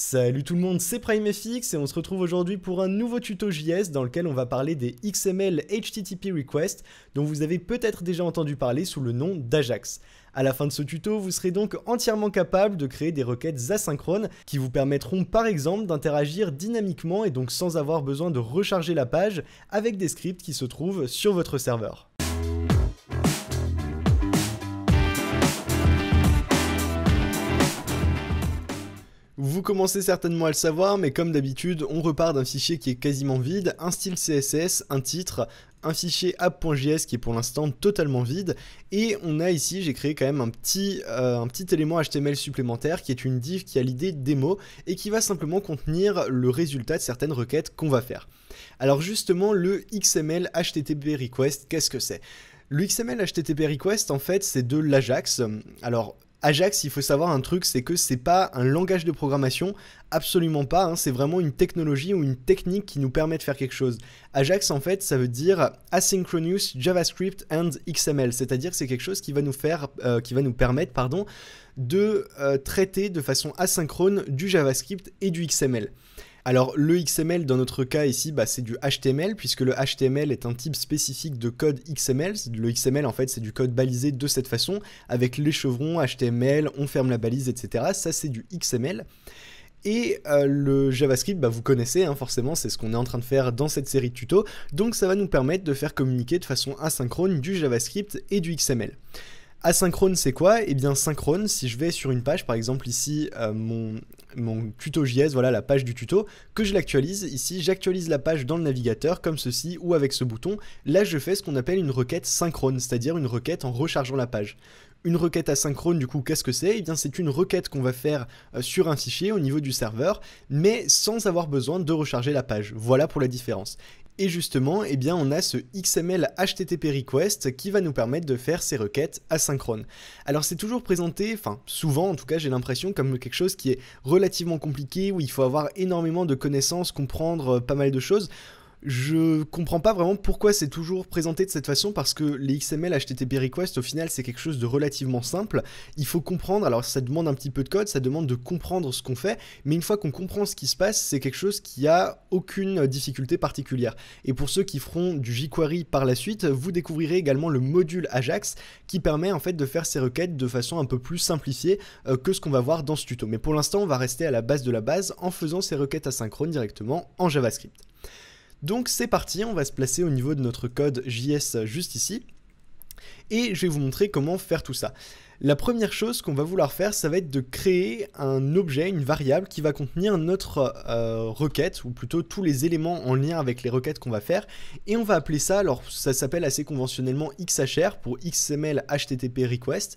Salut tout le monde, c'est PrimeFX et on se retrouve aujourd'hui pour un nouveau tuto JS dans lequel on va parler des XML HTTP Requests dont vous avez peut-être déjà entendu parler sous le nom d'Ajax. À la fin de ce tuto, vous serez donc entièrement capable de créer des requêtes asynchrones qui vous permettront par exemple d'interagir dynamiquement et donc sans avoir besoin de recharger la page avec des scripts qui se trouvent sur votre serveur. Vous commencez certainement à le savoir, mais comme d'habitude, on repart d'un fichier qui est quasiment vide, un style CSS, un titre, un fichier app.js qui est pour l'instant totalement vide, et on a ici, j'ai créé quand même un petit élément HTML supplémentaire qui est une div qui a l'idée démo et qui va simplement contenir le résultat de certaines requêtes qu'on va faire. Alors justement, le XML HTTP Request, qu'est-ce que c'est? Le XML HTTP Request, en fait, c'est de l'Ajax. Alors, Ajax, il faut savoir un truc, c'est que c'est pas un langage de programmation, absolument pas, hein, c'est vraiment une technologie ou une technique qui nous permet de faire quelque chose. Ajax, en fait, ça veut dire Asynchronous JavaScript and XML, c'est-à-dire que c'est quelque chose qui va nous permettre de traiter de façon asynchrone du JavaScript et du XML. Alors le XML dans notre cas ici, c'est du HTML puisque le HTML est un type spécifique de code XML. Le XML en fait c'est du code balisé de cette façon avec les chevrons HTML, on ferme la balise, etc. Ça c'est du XML. Et le JavaScript, vous connaissez forcément, c'est ce qu'on est en train de faire dans cette série de tutos. Donc ça va nous permettre de faire communiquer de façon asynchrone du JavaScript et du XML. Asynchrone c'est quoi? Eh bien synchrone, si je vais sur une page, par exemple ici mon tuto JS, voilà la page du tuto, que je l'actualise, ici j'actualise la page dans le navigateur comme ceci ou avec ce bouton, là je fais ce qu'on appelle une requête synchrone, c'est-à-dire une requête en rechargeant la page. Une requête asynchrone, du coup, qu'est-ce que c'est? Eh bien, c'est une requête qu'on va faire sur un fichier au niveau du serveur, mais sans avoir besoin de recharger la page. Voilà pour la différence. Et justement, eh bien, on a ce XML HTTP Request qui va nous permettre de faire ces requêtes asynchrones. Alors, c'est toujours présenté, souvent en tout cas, j'ai l'impression comme quelque chose qui est relativement compliqué, où il faut avoir énormément de connaissances, comprendre pas mal de choses. Je comprends pas vraiment pourquoi c'est toujours présenté de cette façon parce que les XML HTTP Request au final c'est quelque chose de relativement simple. Il faut comprendre, alors ça demande un petit peu de code, ça demande de comprendre ce qu'on fait, mais une fois qu'on comprend ce qui se passe, c'est quelque chose qui a aucune difficulté particulière. Et pour ceux qui feront du jQuery par la suite, vous découvrirez également le module Ajax qui permet en fait de faire ces requêtes de façon un peu plus simplifiée que ce qu'on va voir dans ce tuto. Mais pour l'instant on va rester à la base de la base en faisant ces requêtes asynchrones directement en JavaScript. Donc c'est parti, on va se placer au niveau de notre code JS juste ici, et je vais vous montrer comment faire tout ça. La première chose qu'on va vouloir faire, ça va être de créer un objet, une variable qui va contenir notre requête, ou plutôt tous les éléments en lien avec les requêtes qu'on va faire, et on va appeler ça, alors ça s'appelle assez conventionnellement XHR pour XML HTTP Request,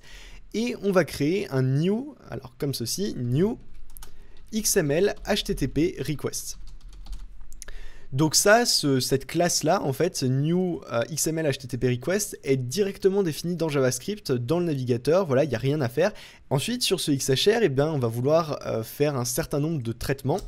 et on va créer un new, alors comme ceci, new XML HTTP Request. Donc ça, cette classe-là, en fait, new XML HTTP Request est directement définie dans JavaScript, dans le navigateur, voilà, il n'y a rien à faire. Ensuite, sur ce XHR, on va vouloir faire un certain nombre de traitements,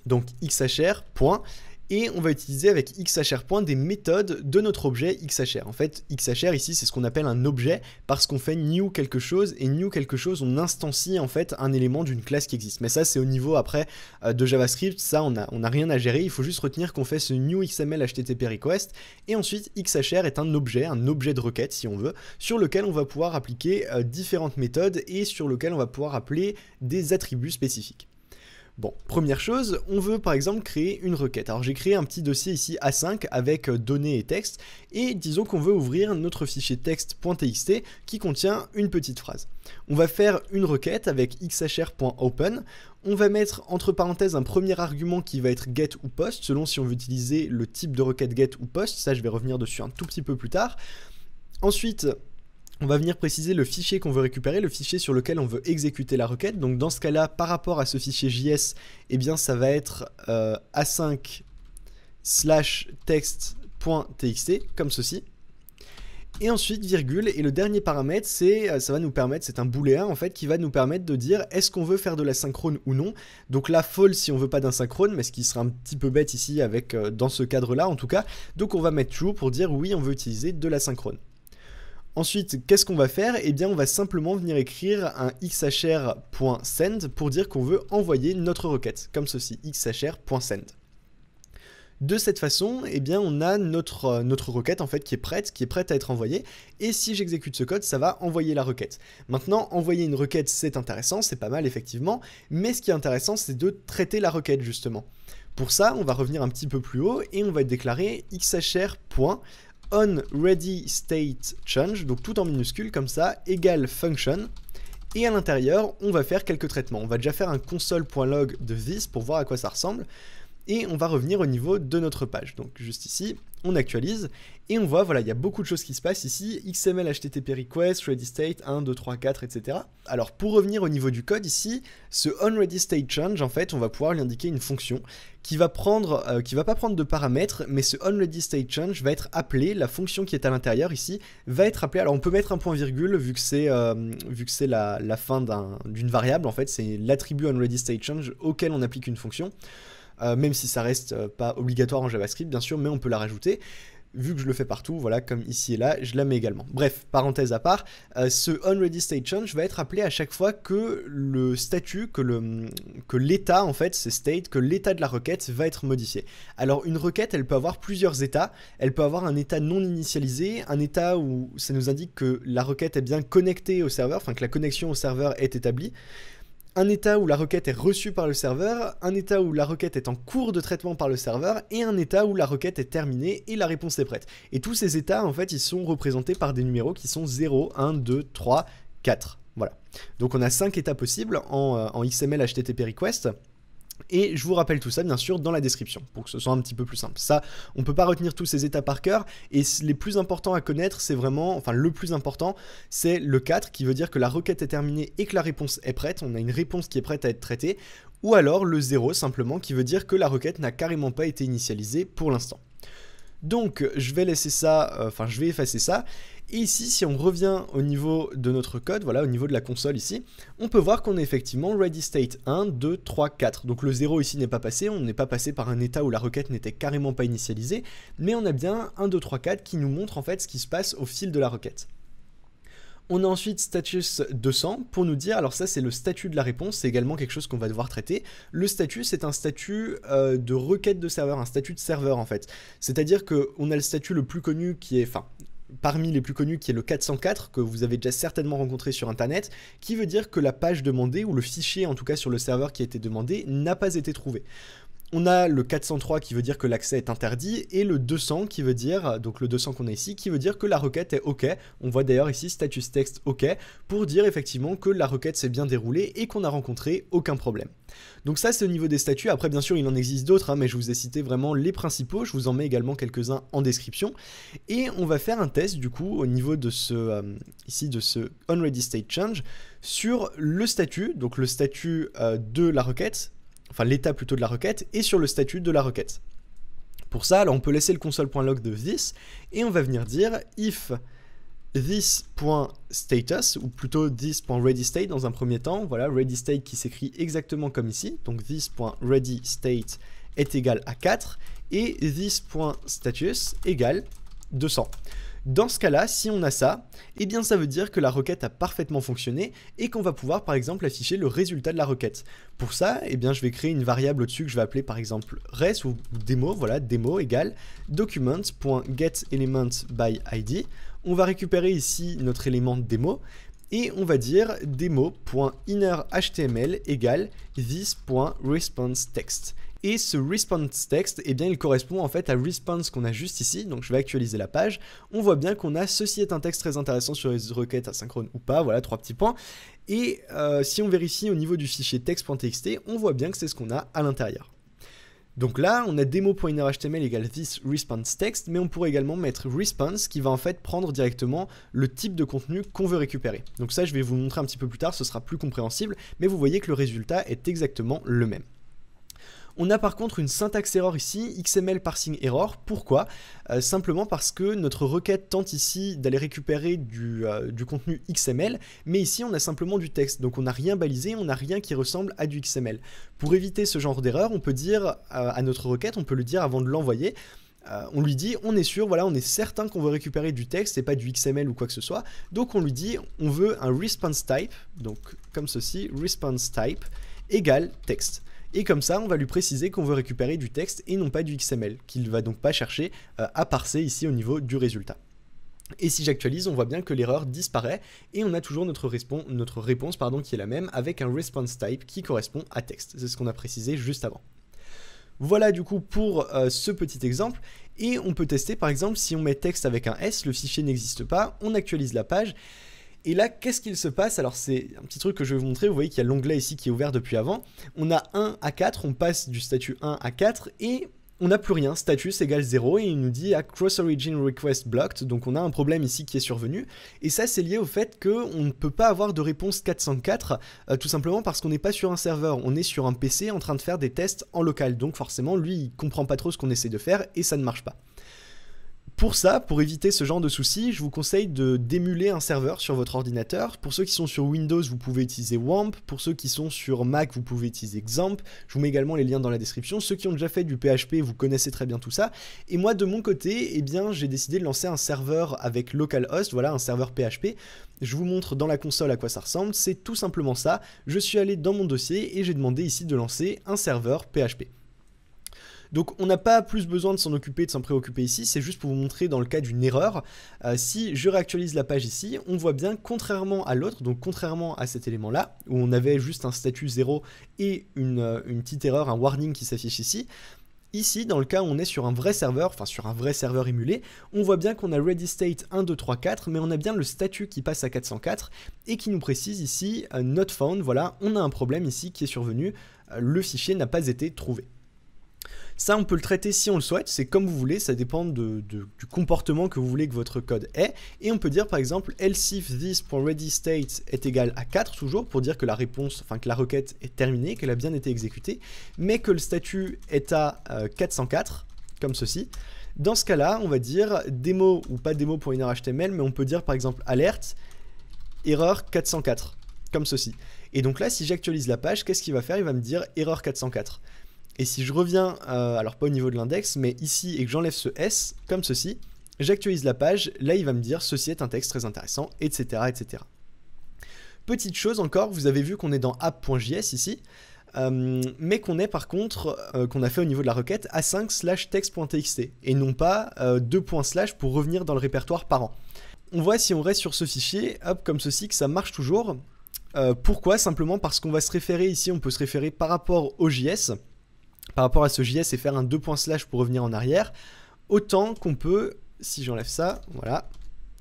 donc XHR, point, et on va utiliser avec XHR des méthodes de notre objet XHR. En fait, XHR ici, c'est ce qu'on appelle un objet parce qu'on fait new quelque chose et new quelque chose, on instancie en fait un élément d'une classe qui existe. Mais ça, c'est au niveau après de JavaScript, ça, on a rien à gérer. Il faut juste retenir qu'on fait ce new XML HTTP request et ensuite XHR est un objet de requête si on veut, sur lequel on va pouvoir appliquer différentes méthodes et sur lequel on va pouvoir appeler des attributs spécifiques. Bon, première chose, on veut par exemple créer une requête. Alors j'ai créé un petit dossier ici A5 avec données et texte, et disons qu'on veut ouvrir notre fichier texte.txt qui contient une petite phrase. On va faire une requête avec xhr.open, on va mettre entre parenthèses un premier argument qui va être get ou post, selon si on veut utiliser le type de requête get ou post, ça je vais revenir dessus un tout petit peu plus tard. Ensuite, on va venir préciser le fichier qu'on veut récupérer, le fichier sur lequel on veut exécuter la requête. Donc dans ce cas-là, par rapport à ce fichier JS, eh bien ça va être a5/text.txt, comme ceci. Et ensuite, virgule, et le dernier paramètre, ça va nous permettre, c'est un booléen en fait, qui va nous permettre de dire est-ce qu'on veut faire de l'asynchrone ou non. Donc là, false si on veut pas d'asynchrone, mais ce qui sera un petit peu bête ici dans ce cadre-là en tout cas. Donc on va mettre true pour dire oui, on veut utiliser de l'asynchrone. Ensuite, qu'est-ce qu'on va faire? Eh bien, on va simplement venir écrire un xhr.send pour dire qu'on veut envoyer notre requête, comme ceci, xhr.send. De cette façon, eh bien, on a notre requête en fait qui est prête à être envoyée. Et si j'exécute ce code, ça va envoyer la requête. Maintenant, envoyer une requête, c'est intéressant, c'est pas mal effectivement. Mais ce qui est intéressant, c'est de traiter la requête justement. Pour ça, on va revenir un petit peu plus haut et on va déclarer xhr.onReadyStateChange, donc tout en minuscule comme ça, égale function. Et à l'intérieur, on va faire quelques traitements. On va déjà faire un console.log de this pour voir à quoi ça ressemble. Et on va revenir au niveau de notre page. Donc juste ici, on actualise et on voit, voilà, il y a beaucoup de choses qui se passent ici. XML, HTTP request, ready state, 1, 2, 3, 4, etc. Alors pour revenir au niveau du code ici, ce onReadyStateChange, en fait, on va pouvoir lui indiquer une fonction qui va pas prendre de paramètres, mais ce onReadyStateChange va être appelé, la fonction qui est à l'intérieur ici, va être appelée. Alors on peut mettre un point virgule vu que c'est la fin d'une variable, en fait, c'est l'attribut onReadyStateChange auquel on applique une fonction. Même si ça reste pas obligatoire en JavaScript bien sûr, mais on peut la rajouter. Vu que je le fais partout, voilà, comme ici et là, je la mets également. Bref, parenthèse à part, ce onReadyStateChange va être appelé à chaque fois que le statut, que l'état en fait, c'est state, que l'état de la requête va être modifié. Alors une requête, elle peut avoir plusieurs états. Elle peut avoir un état non initialisé, un état où ça nous indique que la requête est bien connectée au serveur, enfin que la connexion au serveur est établie. Un état où la requête est reçue par le serveur, un état où la requête est en cours de traitement par le serveur, et un état où la requête est terminée et la réponse est prête. Et tous ces états, en fait, ils sont représentés par des numéros qui sont 0, 1, 2, 3, 4. Voilà. Donc on a 5 états possibles en XML HTTP request. Et je vous rappelle tout ça bien sûr dans la description pour que ce soit un petit peu plus simple. Ça, on ne peut pas retenir tous ces états par cœur et les plus importants à connaître, c'est vraiment, enfin le plus important, c'est le 4 qui veut dire que la requête est terminée et que la réponse est prête, on a une réponse qui est prête à être traitée, ou alors le 0 simplement qui veut dire que la requête n'a carrément pas été initialisée pour l'instant. Donc je vais laisser ça, je vais effacer ça. Et ici, si on revient au niveau de notre code, voilà, au niveau de la console ici, on peut voir qu'on est effectivement ready state 1, 2, 3, 4. Donc le 0 ici n'est pas passé, on n'est pas passé par un état où la requête n'était carrément pas initialisée, mais on a bien 1, 2, 3, 4 qui nous montre en fait ce qui se passe au fil de la requête. On a ensuite status 200 pour nous dire, alors ça c'est le statut de la réponse, c'est également quelque chose qu'on va devoir traiter. Le statut c'est un statut de requête de serveur, un statut de serveur en fait. C'est-à-dire qu'on a le statut le plus connu qui est, parmi les plus connus qui est le 404 que vous avez déjà certainement rencontré sur internet, qui veut dire que la page demandée ou le fichier en tout cas sur le serveur qui a été demandé n'a pas été trouvé. On a le 403 qui veut dire que l'accès est interdit et le 200 qui veut dire, donc le 200 qu'on a ici, qui veut dire que la requête est OK. On voit d'ailleurs ici status text OK pour dire effectivement que la requête s'est bien déroulée et qu'on n'a rencontré aucun problème. Donc ça c'est au niveau des statuts. Après bien sûr il en existe d'autres, mais je vous ai cité vraiment les principaux. Je vous en mets également quelques-uns en description. Et on va faire un test du coup au niveau de ici de ce onReadyStateChange sur le statut, donc le statut de la requête, enfin l'état plutôt de la requête, et sur le statut de la requête. Pour ça, alors on peut laisser le console.log de this, et on va venir dire if this.status, ou plutôt this.readyState dans un premier temps, voilà, readyState qui s'écrit exactement comme ici, donc this.readyState est égal à 4, et this.status égale 200. Dans ce cas-là, si on a ça, eh bien ça veut dire que la requête a parfaitement fonctionné et qu'on va pouvoir par exemple afficher le résultat de la requête. Pour ça, eh bien je vais créer une variable au-dessus que je vais appeler par exemple res ou démo, voilà, démo égale document.getElementById. On va récupérer ici notre élément démo et on va dire démo.innerHTML égale this.responseText. Et ce response text, eh bien, il correspond en fait à response qu'on a juste ici. Donc je vais actualiser la page. On voit bien qu'on a ceci est un texte très intéressant sur les requêtes asynchrones ou pas. Voilà, 3 petits points. Et si on vérifie au niveau du fichier text.txt, on voit bien que c'est ce qu'on a à l'intérieur. Donc là, on a demo.innerHTML égale this response text, mais on pourrait également mettre response qui va en fait prendre directement le type de contenu qu'on veut récupérer. Donc ça, je vais vous le montrer un petit peu plus tard, ce sera plus compréhensible, mais vous voyez que le résultat est exactement le même. On a par contre une syntaxe error ici, XML parsing error. Pourquoi? Simplement parce que notre requête tente ici d'aller récupérer du contenu XML, mais ici on a simplement du texte, donc on n'a rien balisé, on n'a rien qui ressemble à du XML. Pour éviter ce genre d'erreur, on peut dire à notre requête, on peut le dire avant de l'envoyer, on lui dit, on est sûr, voilà, on est certain qu'on veut récupérer du texte et pas du XML ou quoi que ce soit. Donc on lui dit, on veut un response type, donc comme ceci, response type égale texte. Et comme ça, on va lui préciser qu'on veut récupérer du texte et non pas du XML, qu'il ne va donc pas chercher à parser ici au niveau du résultat. Et si j'actualise, on voit bien que l'erreur disparaît et on a toujours notre réponse qui est la même avec un response type qui correspond à texte. C'est ce qu'on a précisé juste avant. Voilà du coup pour ce petit exemple, et on peut tester par exemple si on met texte avec un S, le fichier n'existe pas, on actualise la page, et là qu'est-ce qu'il se passe? Alors c'est un petit truc que je vais vous montrer, vous voyez qu'il y a l'onglet ici qui est ouvert depuis avant, on a 1 à 4, on passe du statut 1 à 4, et on n'a plus rien, status égale 0, et il nous dit à cross origin request blocked, donc on a un problème ici qui est survenu, et ça c'est lié au fait qu'on ne peut pas avoir de réponse 404, tout simplement parce qu'on n'est pas sur un serveur, on est sur un PC en train de faire des tests en local, donc forcément lui il comprend pas trop ce qu'on essaie de faire, et ça ne marche pas. Pour ça, pour éviter ce genre de soucis, je vous conseille d'émuler un serveur sur votre ordinateur. Pour ceux qui sont sur Windows, vous pouvez utiliser WAMP. Pour ceux qui sont sur Mac, vous pouvez utiliser XAMPP. Je vous mets également les liens dans la description. Ceux qui ont déjà fait du PHP, vous connaissez très bien tout ça. Et moi, de mon côté, eh bien, j'ai décidé de lancer un serveur avec localhost, voilà, un serveur PHP. Je vous montre dans la console à quoi ça ressemble. C'est tout simplement ça. Je suis allé dans mon dossier et j'ai demandé ici de lancer un serveur PHP. Donc on n'a pas plus besoin de s'en occuper, de s'en préoccuper ici, c'est juste pour vous montrer dans le cas d'une erreur. Si je réactualise la page ici, on voit bien, contrairement à l'autre, donc contrairement à cet élément-là, où on avait juste un statut 0 et une petite erreur, un warning qui s'affiche ici, ici, dans le cas où on est sur un vrai serveur, enfin sur un vrai serveur émulé, on voit bien qu'on a ready state 1, 2, 3, 4, mais on a bien le statut qui passe à 404 et qui nous précise ici not found, voilà, on a un problème ici qui est survenu, le fichier n'a pas été trouvé. Ça, on peut le traiter si on le souhaite, c'est comme vous voulez, ça dépend du comportement que vous voulez que votre code ait. Et on peut dire par exemple else if this.readyState est égal à 4 toujours, pour dire que la réponse, enfin que la requête est terminée, qu'elle a bien été exécutée, mais que le statut est à 404, comme ceci. Dans ce cas-là, on va dire démo ou pas démo.innerHTML, mais on peut dire par exemple alerte, erreur 404, comme ceci. Et donc là, si j'actualise la page, qu'est-ce qu'il va faire? Il va me dire erreur 404. Et si je reviens, alors pas au niveau de l'index, mais ici, et que j'enlève ce S, comme ceci, j'actualise la page, là il va me dire ceci est un texte très intéressant, etc. etc. Petite chose encore, vous avez vu qu'on est dans app.js ici, mais qu'on est par contre, qu'on a fait au niveau de la requête a5/text.txt, et non pas 2./ pour revenir dans le répertoire parent. On voit si on reste sur ce fichier, hop, comme ceci, que ça marche toujours. Pourquoi? Simplement parce qu'on va se référer ici, on peut se référer par rapport au JS, par rapport à ce JS et faire un 2./ pour revenir en arrière, autant qu'on peut, si j'enlève ça, voilà,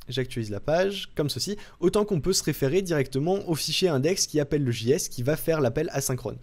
j'actualise la page, comme ceci, autant qu'on peut se référer directement au fichier index qui appelle le JS, qui va faire l'appel asynchrone.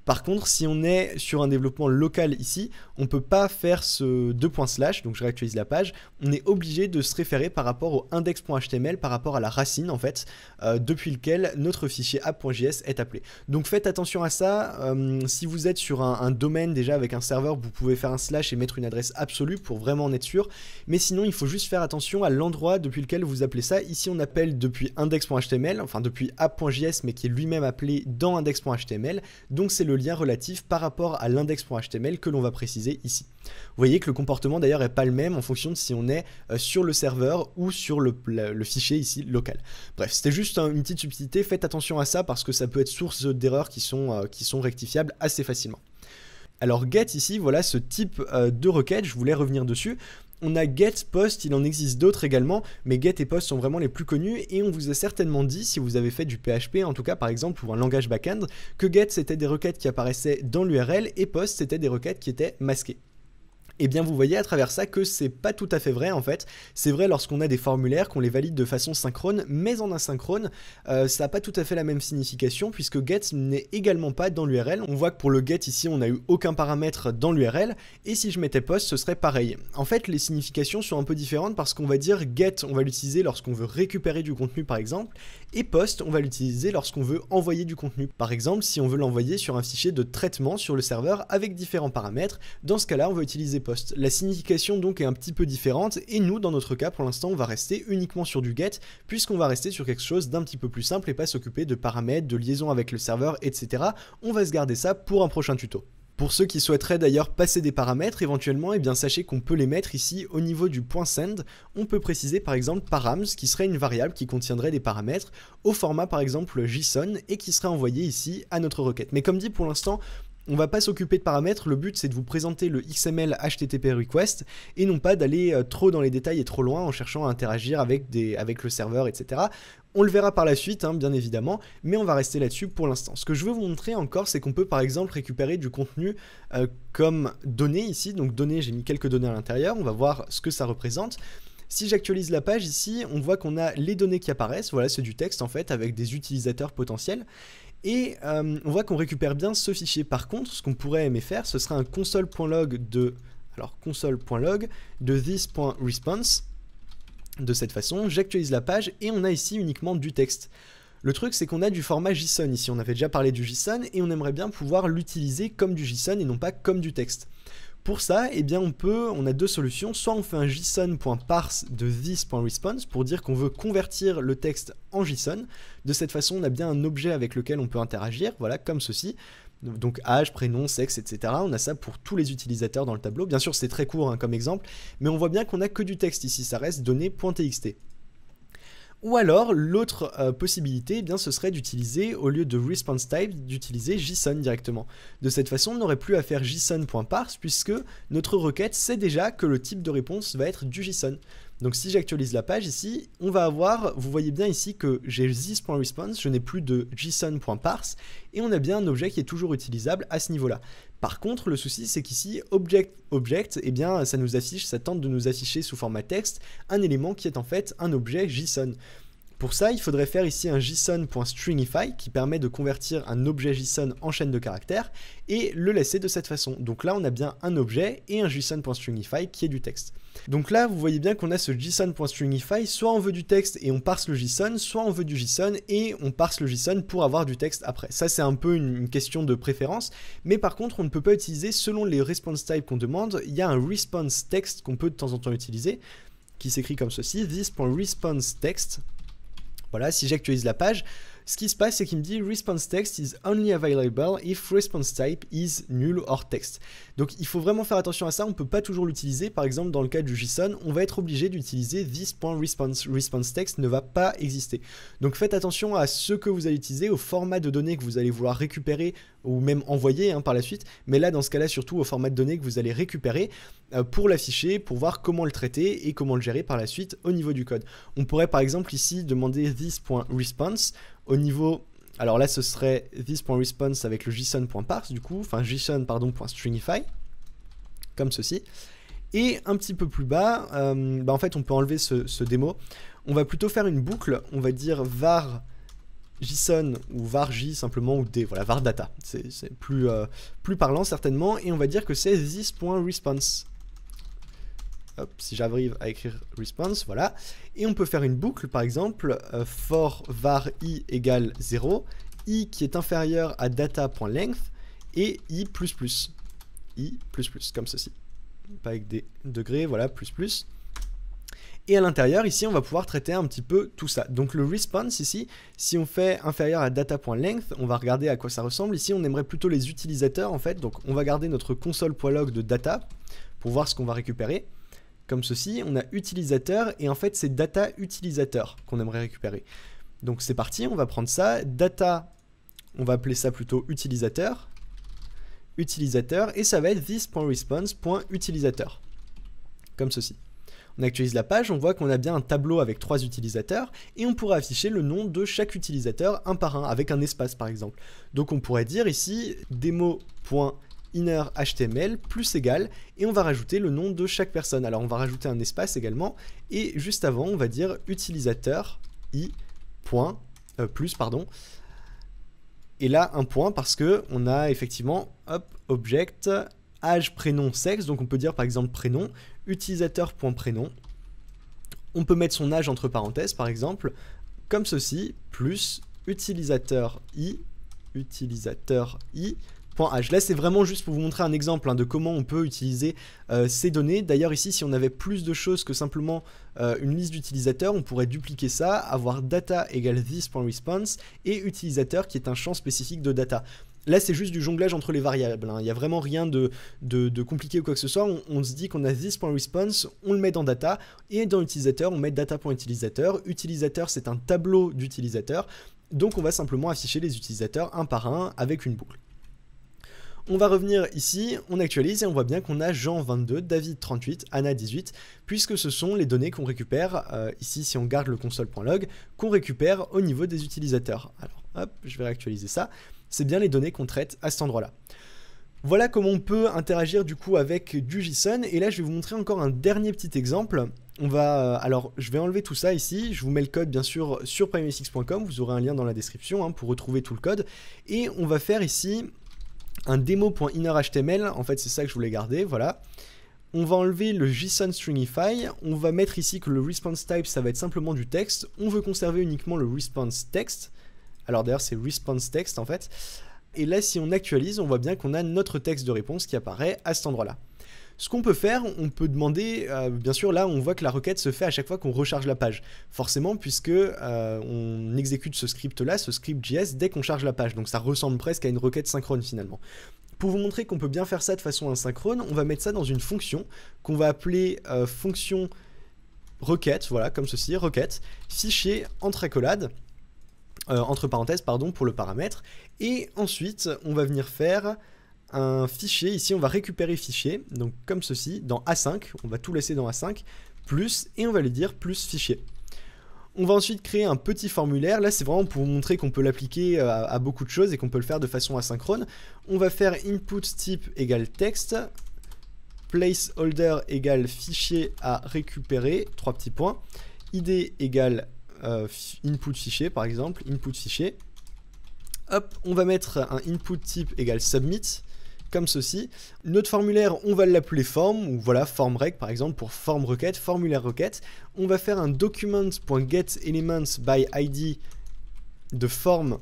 Par contre, si on est sur un développement local ici, on ne peut pas faire ce 2./, donc je réactualise la page, on est obligé de se référer par rapport au index.html, par rapport à la racine en fait, depuis lequel notre fichier app.js est appelé. Donc faites attention à ça, si vous êtes sur un domaine déjà avec un serveur, vous pouvez faire un / et mettre une adresse absolue pour vraiment en être sûr, mais sinon il faut juste faire attention à l'endroit depuis lequel vous appelez ça. Ici on appelle depuis index.html, enfin depuis app.js, mais qui est lui-même appelé dans index.html, donc c'est le lien relatif par rapport à l'index.html que l'on va préciser ici. Vous voyez que le comportement d'ailleurs n'est pas le même en fonction de si on est sur le serveur ou sur le fichier ici local. Bref, c'était juste une petite subtilité, faites attention à ça parce que ça peut être source d'erreurs qui sont rectifiables assez facilement. Alors get ici, voilà ce type de requête, je voulais revenir dessus. On a get, post, il en existe d'autres également, mais get et post sont vraiment les plus connus et on vous a certainement dit, si vous avez fait du PHP en tout cas par exemple ou un langage backend, que get c'était des requêtes qui apparaissaient dans l'URL et post c'était des requêtes qui étaient masquées. Et bien vous voyez à travers ça que c'est pas tout à fait vrai en fait, c'est vrai lorsqu'on a des formulaires, qu'on les valide de façon synchrone, mais en asynchrone, ça n'a pas tout à fait la même signification puisque get n'est également pas dans l'URL. On voit que pour le get ici on n'a eu aucun paramètre dans l'URL, et si je mettais post ce serait pareil. En fait les significations sont un peu différentes parce qu'on va dire get on va l'utiliser lorsqu'on veut récupérer du contenu par exemple, et post on va l'utiliser lorsqu'on veut envoyer du contenu. Par exemple si on veut l'envoyer sur un fichier de traitement sur le serveur avec différents paramètres, dans ce cas là on va utiliser post. La signification donc est un petit peu différente et nous dans notre cas pour l'instant on va rester uniquement sur du get puisqu'on va rester sur quelque chose d'un petit peu plus simple et pas s'occuper de paramètres, de liaison avec le serveur, etc. On va se garder ça pour un prochain tuto. Pour ceux qui souhaiteraient d'ailleurs passer des paramètres éventuellement, eh bien sachez qu'on peut les mettre ici au niveau du point send. On peut préciser par exemple params, qui serait une variable qui contiendrait des paramètres au format par exemple JSON et qui serait envoyé ici à notre requête. Mais comme dit, pour l'instant, on va pas s'occuper de paramètres, le but c'est de vous présenter le XML HTTP request et non pas d'aller trop dans les détails et trop loin en cherchant à interagir avec le serveur, etc. On le verra par la suite, hein, bien évidemment, mais on va rester là-dessus pour l'instant. Ce que je veux vous montrer encore, c'est qu'on peut par exemple récupérer du contenu comme données ici. Donc données, j'ai mis quelques données à l'intérieur, on va voir ce que ça représente. Si j'actualise la page ici, on voit qu'on a les données qui apparaissent, voilà, c'est du texte en fait, avec des utilisateurs potentiels. Et on voit qu'on récupère bien ce fichier. Par contre, ce qu'on pourrait aimer faire, ce serait un console.log de this.response. De cette façon, j'actualise la page et on a ici uniquement du texte. Le truc, c'est qu'on a du format JSON ici. On avait déjà parlé du JSON et on aimerait bien pouvoir l'utiliser comme du JSON et non pas comme du texte. Pour ça, eh bien on a deux solutions. Soit on fait un json.parse de this.response pour dire qu'on veut convertir le texte en JSON. De cette façon, on a bien un objet avec lequel on peut interagir, voilà, comme ceci. Donc âge, prénom, sexe, etc. On a ça pour tous les utilisateurs dans le tableau. Bien sûr, c'est très court hein, comme exemple, mais on voit bien qu'on n'a que du texte ici. Ça reste données.txt. Ou alors, l'autre possibilité, eh bien, ce serait d'utiliser, au lieu de response type, d'utiliser JSON directement. De cette façon, on n'aurait plus à faire json.parse puisque notre requête sait déjà que le type de réponse va être du JSON. Donc si j'actualise la page ici, on va avoir, vous voyez bien ici que j'ai this.response, je n'ai plus de json.parse, et on a bien un objet qui est toujours utilisable à ce niveau-là. Par contre, le souci c'est qu'ici, object, eh bien ça nous affiche, ça tente de nous afficher sous format texte, un élément qui est en fait un objet JSON. Pour ça, il faudrait faire ici un json.stringify qui permet de convertir un objet JSON en chaîne de caractères et le laisser de cette façon. Donc là, on a bien un objet et un json.stringify qui est du texte. Donc là, vous voyez bien qu'on a ce json.stringify, soit on veut du texte et on parse le JSON, soit on veut du JSON et on parse le JSON pour avoir du texte après. Ça, c'est un peu une question de préférence, mais par contre, on ne peut pas utiliser selon les response types qu'on demande. Il y a un response text qu'on peut de temps en temps utiliser, qui s'écrit comme ceci, this.responseText. Voilà, si j'actualise la page, ce qui se passe, c'est qu'il me dit response text is only available if response type is null or text. Donc il faut vraiment faire attention à ça, on ne peut pas toujours l'utiliser. Par exemple, dans le cas du JSON, on va être obligé d'utiliser this.response. Response text ne va pas exister. Donc faites attention à ce que vous allez utiliser, au format de données que vous allez vouloir récupérer ou même envoyer par la suite. Mais là, dans ce cas-là, surtout au format de données que vous allez récupérer pour l'afficher, pour voir comment le traiter et comment le gérer par la suite au niveau du code. On pourrait par exemple ici demander this.response au niveau, alors là ce serait this.response avec le json.parse du coup, enfin json.stringify, comme ceci. Et un petit peu plus bas, en fait on peut enlever ce démo. On va plutôt faire une boucle, on va dire var JSON ou var j simplement ou d, voilà, var data. C'est plus parlant certainement, et on va dire que c'est this.response. Hop, si j'arrive à écrire response, voilà. Et on peut faire une boucle, par exemple, for var i égale 0, i qui est inférieur à data.length, et i++. I++, comme ceci. Pas avec des degrés, voilà, plus. Et à l'intérieur, ici, on va pouvoir traiter un petit peu tout ça. Donc le response, ici, si on fait inférieur à data.length, on va regarder à quoi ça ressemble. Ici, on aimerait plutôt les utilisateurs, en fait. Donc on va garder notre console.log de data pour voir ce qu'on va récupérer. Comme ceci, on a utilisateur et en fait c'est data utilisateur qu'on aimerait récupérer. Donc c'est parti, on va prendre ça, data, on va appeler ça plutôt utilisateur, et ça va être this.response.utilisateur, comme ceci. On actualise la page, on voit qu'on a bien un tableau avec 3 utilisateurs et on pourra afficher le nom de chaque utilisateur un par un avec un espace par exemple. Donc on pourrait dire ici demo.inner HTML plus égal et on va rajouter le nom de chaque personne. Alors on va rajouter un espace également et juste avant on va dire utilisateur i point plus pardon et là un point parce que on a effectivement hop object âge prénom sexe, donc on peut dire par exemple prénom utilisateur.prénom, on peut mettre son âge entre parenthèses par exemple comme ceci plus utilisateur i .h. Là c'est vraiment juste pour vous montrer un exemple de comment on peut utiliser ces données. D'ailleurs ici si on avait plus de choses que simplement une liste d'utilisateurs, on pourrait dupliquer ça, avoir data égale this.response et utilisateur qui est un champ spécifique de data. Là, c'est juste du jonglage entre les variables, hein. Il n'y a vraiment rien de compliqué ou quoi que ce soit. On se dit qu'on a this.response, on le met dans data, et dans utilisateur, on met data.utilisateur. Utilisateur, c'est un tableau d'utilisateurs, donc on va simplement afficher les utilisateurs un par un avec une boucle. On va revenir ici, on actualise et on voit bien qu'on a Jean 22, David 38, Anna 18, puisque ce sont les données qu'on récupère, ici si on garde le console.log, qu'on récupère au niveau des utilisateurs. Alors hop, je vais réactualiser ça, c'est bien les données qu'on traite à cet endroit-là. Voilà comment on peut interagir du coup avec du JSON, et là je vais vous montrer encore un dernier petit exemple. Alors je vais enlever tout ça ici, je vous mets le code bien sûr sur primesx.com, vous aurez un lien dans la description hein, pour retrouver tout le code, et on va faire ici un demo.innerHTML, en fait c'est ça que je voulais garder, voilà. On va enlever le JSON stringify, on va mettre ici que le response type ça va être simplement du texte, on veut conserver uniquement le response text, alors d'ailleurs c'est response text en fait, et là si on actualise on voit bien qu'on a notre texte de réponse qui apparaît à cet endroit là. Ce qu'on peut faire, on peut demander, bien sûr là on voit que la requête se fait à chaque fois qu'on recharge la page, forcément puisque on exécute ce script là, ce script JS dès qu'on charge la page, donc ça ressemble presque à une requête synchrone finalement. Pour vous montrer qu'on peut bien faire ça de façon asynchrone, on va mettre ça dans une fonction qu'on va appeler fonction requête, voilà comme ceci, requête, fichier entre accolades, entre parenthèses pardon pour le paramètre, et ensuite on va venir faire un fichier, ici on va récupérer fichier, donc comme ceci, dans A5, on va tout laisser dans A5, plus, et on va lui dire plus fichier. On va ensuite créer un petit formulaire, là c'est vraiment pour vous montrer qu'on peut l'appliquer à beaucoup de choses et qu'on peut le faire de façon asynchrone. On va faire input type égale texte, placeholder égale fichier à récupérer, 3 petits points, id égale input fichier par exemple, input fichier. Hop, on va mettre un input type égale submit, comme ceci. Notre formulaire, on va l'appeler form, ou voilà, form rec par exemple pour form requête, formulaire requête. On va faire un document.getElements.by.id de form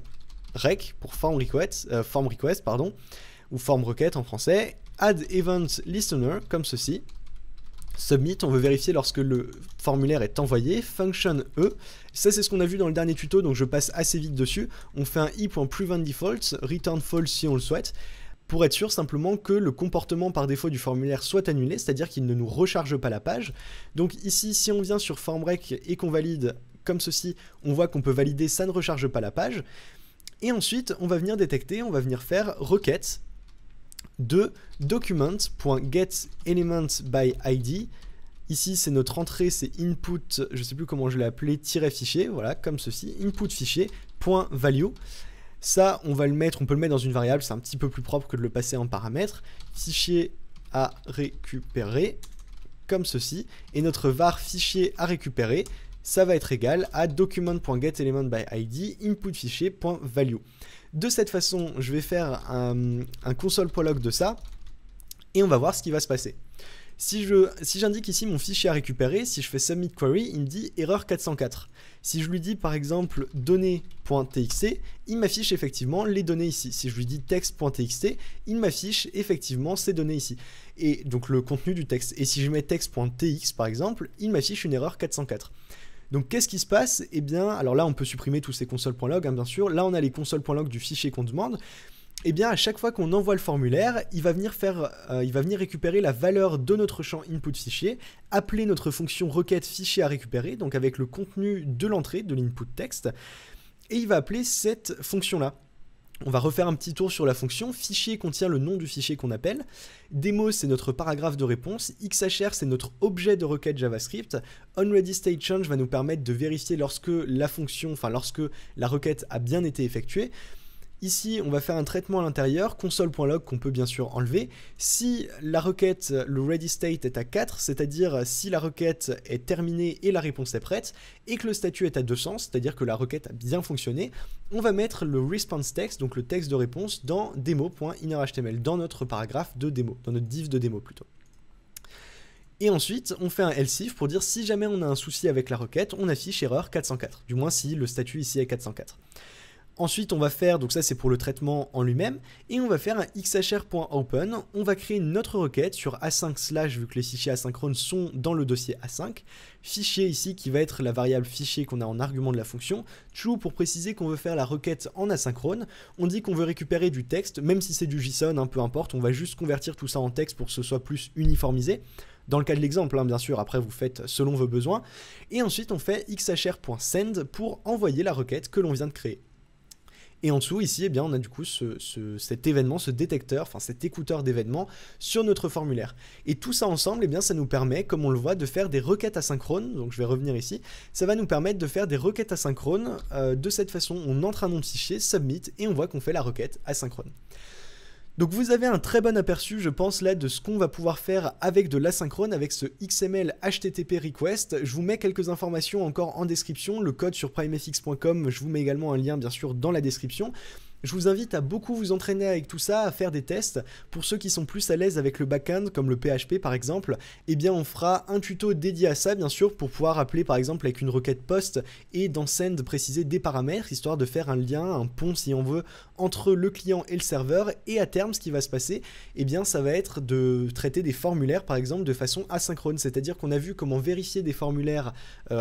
rec pour form request, ou form requête en français. Add event listener, comme ceci. Submit, on veut vérifier lorsque le formulaire est envoyé. Function E, ça c'est ce qu'on a vu dans le dernier tuto, donc je passe assez vite dessus. On fait un i.preventDefaults, return false si on le souhaite, pour être sûr simplement que le comportement par défaut du formulaire soit annulé, c'est-à-dire qu'il ne nous recharge pas la page. Donc ici, si on vient sur formRec et qu'on valide comme ceci, on voit qu'on peut valider ça ne recharge pas la page. Et ensuite, on va venir détecter, on va venir faire requête de document.getElementsById. Ici, c'est notre entrée, c'est input, je ne sais plus comment je l'ai appelé, -fichier, voilà, comme ceci, input fichier, .value. Ça, on va le mettre, on peut le mettre dans une variable, c'est un petit peu plus propre que de le passer en paramètre. Fichier à récupérer, comme ceci. Et notre var fichier à récupérer, ça va être égal à document.getElementById, input fichier.value. De cette façon, je vais faire un console.log de ça, et on va voir ce qui va se passer. Si j'indique ici mon fichier à récupérer, si je fais submit query, il me dit erreur 404. Si je lui dis par exemple données.txt, il m'affiche effectivement les données ici. Si je lui dis text.txt, il m'affiche effectivement ces données ici. Et donc le contenu du texte. Et si je mets text.tx par exemple, il m'affiche une erreur 404. Donc qu'est-ce qui se passe? Eh bien, alors là on peut supprimer tous ces console.log, hein, bien sûr. Là on a les console.log du fichier qu'on demande. Eh bien, à chaque fois qu'on envoie le formulaire, il va venir récupérer la valeur de notre champ input fichier, appeler notre fonction requête fichier à récupérer, donc avec le contenu de l'entrée de l'input texte, et il va appeler cette fonction-là. On va refaire un petit tour sur la fonction. Fichier contient le nom du fichier qu'on appelle. Demo, c'est notre paragraphe de réponse. XHR, c'est notre objet de requête JavaScript. OnReadyStateChange va nous permettre de vérifier lorsque la requête a bien été effectuée. Ici, on va faire un traitement à l'intérieur, console.log qu'on peut bien sûr enlever. Si la requête, le ready state est à 4, c'est-à-dire si la requête est terminée et la réponse est prête, et que le statut est à 200, c'est-à-dire que la requête a bien fonctionné, on va mettre le response text, donc le texte de réponse, dans demo.innerHTML, dans notre paragraphe de démo, dans notre div de démo plutôt. Et ensuite, on fait un else if pour dire si jamais on a un souci avec la requête, on affiche erreur 404, du moins si le statut ici est 404. Ensuite, on va faire, donc ça c'est pour le traitement en lui-même, et on va faire un xhr.open, on va créer une autre requête sur a5/, vu que les fichiers asynchrones sont dans le dossier a5, fichier ici qui va être la variable fichier qu'on a en argument de la fonction, true pour préciser qu'on veut faire la requête en asynchrone, on dit qu'on veut récupérer du texte, même si c'est du JSON, hein, peu importe, on va juste convertir tout ça en texte pour que ce soit plus uniformisé. Dans le cas de l'exemple, hein, bien sûr, après vous faites selon vos besoins, et ensuite on fait xhr.send pour envoyer la requête que l'on vient de créer. Et en dessous, ici, eh bien, on a du coup cet événement, ce détecteur, enfin cet écouteur d'événements sur notre formulaire. Et tout ça ensemble, eh bien, ça nous permet, comme on le voit, de faire des requêtes asynchrones. Donc je vais revenir ici. Ça va nous permettre de faire des requêtes asynchrones. De cette façon, on entre un nom de fichier, submit, et on voit qu'on fait la requête asynchrone. Donc vous avez un très bon aperçu, je pense, là, de ce qu'on va pouvoir faire avec de l'asynchrone, avec ce XML HTTP request. Je vous mets quelques informations encore en description, le code sur primefx.com, je vous mets également un lien, bien sûr, dans la description. Je vous invite à beaucoup vous entraîner avec tout ça, à faire des tests. Pour ceux qui sont plus à l'aise avec le backend, comme le PHP par exemple, eh bien on fera un tuto dédié à ça bien sûr, pour pouvoir appeler par exemple avec une requête post et dans send préciser des paramètres, histoire de faire un lien, un pont si on veut, entre le client et le serveur. Et à terme, ce qui va se passer, eh bien ça va être de traiter des formulaires par exemple de façon asynchrone, c'est-à-dire qu'on a vu comment vérifier des formulaires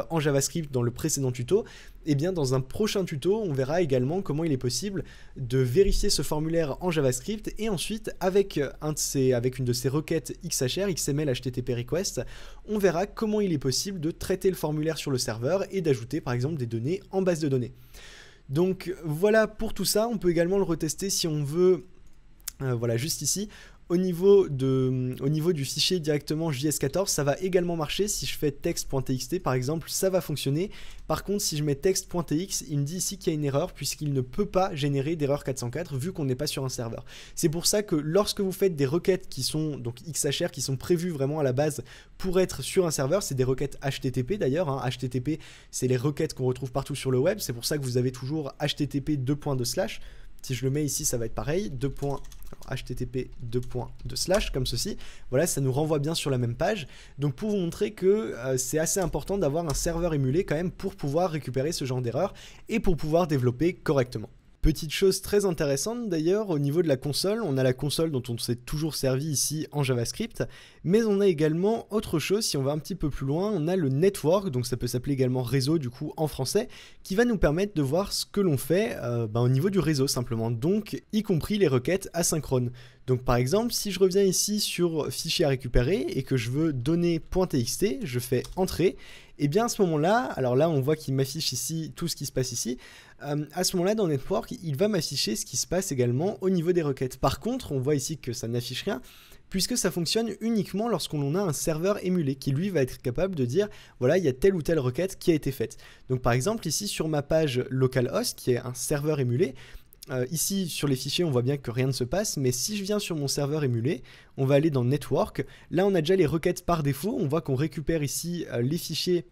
en JavaScript dans le précédent tuto. Eh bien dans un prochain tuto, on verra également comment il est possible de vérifier ce formulaire en JavaScript et ensuite avec une de ces requêtes XHR, XML HTTP request, on verra comment il est possible de traiter le formulaire sur le serveur et d'ajouter par exemple des données en base de données. Donc voilà pour tout ça, on peut également le retester si on veut, voilà juste ici. Au niveau du fichier directement JS14, ça va également marcher. Si je fais text.txt par exemple, ça va fonctionner. Par contre, si je mets text.tx, il me dit ici qu'il y a une erreur puisqu'il ne peut pas générer d'erreur 404 vu qu'on n'est pas sur un serveur. C'est pour ça que lorsque vous faites des requêtes qui sont donc XHR, qui sont prévues vraiment à la base pour être sur un serveur, c'est des requêtes HTTP d'ailleurs, hein. HTTP, c'est les requêtes qu'on retrouve partout sur le web. C'est pour ça que vous avez toujours HTTP : si je le mets ici, ça va être pareil, HTTP : comme ceci. Voilà, ça nous renvoie bien sur la même page. Donc pour vous montrer que c'est assez important d'avoir un serveur émulé quand même pour pouvoir récupérer ce genre d'erreur et pour pouvoir développer correctement. Petite chose très intéressante d'ailleurs, au niveau de la console, on a la console dont on s'est toujours servi ici en JavaScript, mais on a également autre chose, si on va un petit peu plus loin, on a le network, donc ça peut s'appeler également réseau du coup en français, qui va nous permettre de voir ce que l'on fait au niveau du réseau simplement, donc y compris les requêtes asynchrones. Donc par exemple, si je reviens ici sur fichier à récupérer et que je veux donner.txt, je fais entrée, et bien à ce moment-là, alors là on voit qu'il m'affiche ici tout ce qui se passe ici, à ce moment-là dans Network, il va m'afficher ce qui se passe également au niveau des requêtes. Par contre, on voit ici que ça n'affiche rien, puisque ça fonctionne uniquement lorsqu'on a un serveur émulé qui lui va être capable de dire voilà, il y a telle ou telle requête qui a été faite. Donc par exemple ici sur ma page localhost qui est un serveur émulé, ici sur les fichiers on voit bien que rien ne se passe, mais si je viens sur mon serveur émulé, on va aller dans Network, là on a déjà les requêtes par défaut, on voit qu'on récupère ici les fichiers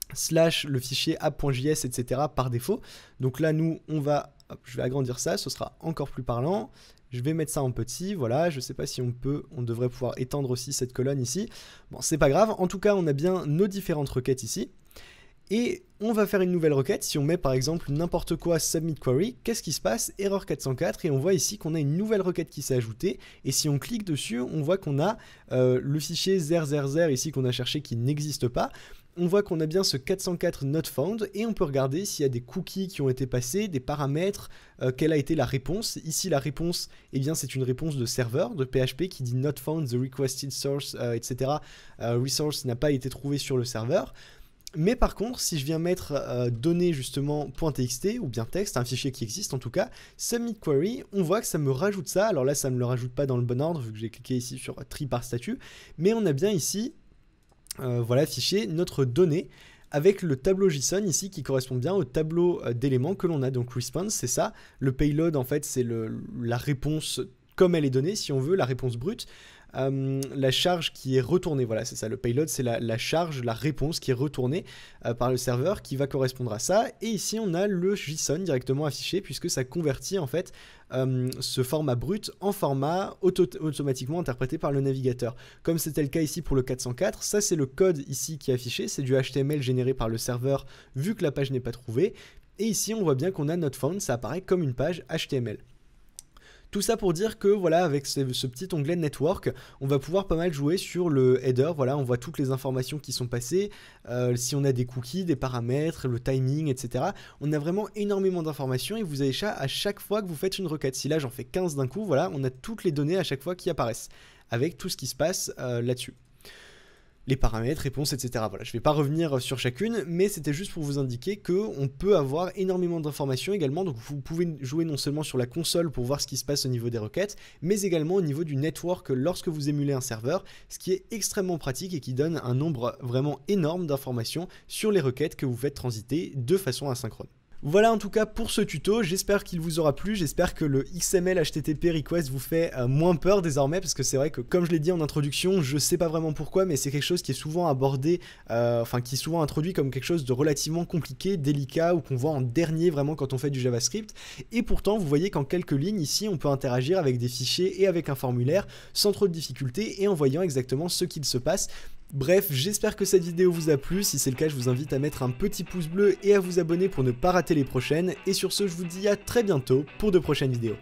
/ le fichier app.js etc. par défaut. Donc là nous on va, hop, je vais agrandir ça, ce sera encore plus parlant. Je vais mettre ça en petit, voilà, je sais pas si on devrait pouvoir étendre aussi cette colonne ici. Bon, c'est pas grave, en tout cas on a bien nos différentes requêtes ici. Et on va faire une nouvelle requête, si on met par exemple n'importe quoi submit query, qu'est-ce qui se passe? Erreur 404, et on voit ici qu'on a une nouvelle requête qui s'est ajoutée, et si on clique dessus, on voit qu'on a le fichier 000 ici qu'on a cherché qui n'existe pas. On voit qu'on a bien ce 404 not found, et on peut regarder s'il y a des cookies qui ont été passés, des paramètres, quelle a été la réponse. Ici la réponse, eh bien c'est une réponse de serveur, de PHP qui dit not found, the requested source, etc. Resource n'a pas été trouvé sur le serveur. Mais par contre, si je viens mettre données justement .txt ou bien texte, un fichier qui existe en tout cas, submit query, on voit que ça me rajoute ça. Alors là, ça ne me le rajoute pas dans le bon ordre vu que j'ai cliqué ici sur tri par statut, mais on a bien ici, voilà, fichier, notre donnée avec le tableau JSON ici qui correspond bien au tableau d'éléments que l'on a. Donc response, c'est ça. Le payload, en fait, c'est la réponse comme elle est donnée, si on veut, la réponse brute. La charge qui est retournée, voilà c'est ça, le payload c'est la charge, la réponse qui est retournée par le serveur qui va correspondre à ça, et ici on a le JSON directement affiché puisque ça convertit en fait ce format brut en format automatiquement interprété par le navigateur, comme c'était le cas ici pour le 404. Ça c'est le code ici qui est affiché, c'est du HTML généré par le serveur vu que la page n'est pas trouvée. Et ici on voit bien qu'on a not found, ça apparaît comme une page HTML. Tout ça pour dire que voilà, avec ce petit onglet Network, on va pouvoir pas mal jouer sur le header. Voilà, on voit toutes les informations qui sont passées, si on a des cookies, des paramètres, le timing, etc. On a vraiment énormément d'informations et vous avez ça à chaque fois que vous faites une requête. Si là j'en fais 15 d'un coup, voilà, on a toutes les données à chaque fois qui apparaissent, avec tout ce qui se passe là-dessus. Les paramètres, réponses, etc. Voilà, je ne vais pas revenir sur chacune, mais c'était juste pour vous indiquer qu'on peut avoir énormément d'informations également, donc vous pouvez jouer non seulement sur la console pour voir ce qui se passe au niveau des requêtes, mais également au niveau du network lorsque vous émulez un serveur, ce qui est extrêmement pratique et qui donne un nombre vraiment énorme d'informations sur les requêtes que vous faites transiter de façon asynchrone. Voilà en tout cas pour ce tuto, j'espère qu'il vous aura plu, j'espère que le XML HTTP request vous fait moins peur désormais, parce que c'est vrai que comme je l'ai dit en introduction, je sais pas vraiment pourquoi, mais c'est quelque chose qui est souvent abordé, qui est souvent introduit comme quelque chose de relativement compliqué, délicat, ou qu'on voit en dernier vraiment quand on fait du JavaScript, et pourtant vous voyez qu'en quelques lignes ici on peut interagir avec des fichiers et avec un formulaire sans trop de difficultés et en voyant exactement ce qu'il se passe. Bref, j'espère que cette vidéo vous a plu, si c'est le cas je vous invite à mettre un petit pouce bleu et à vous abonner pour ne pas rater les prochaines, et sur ce je vous dis à très bientôt pour de prochaines vidéos.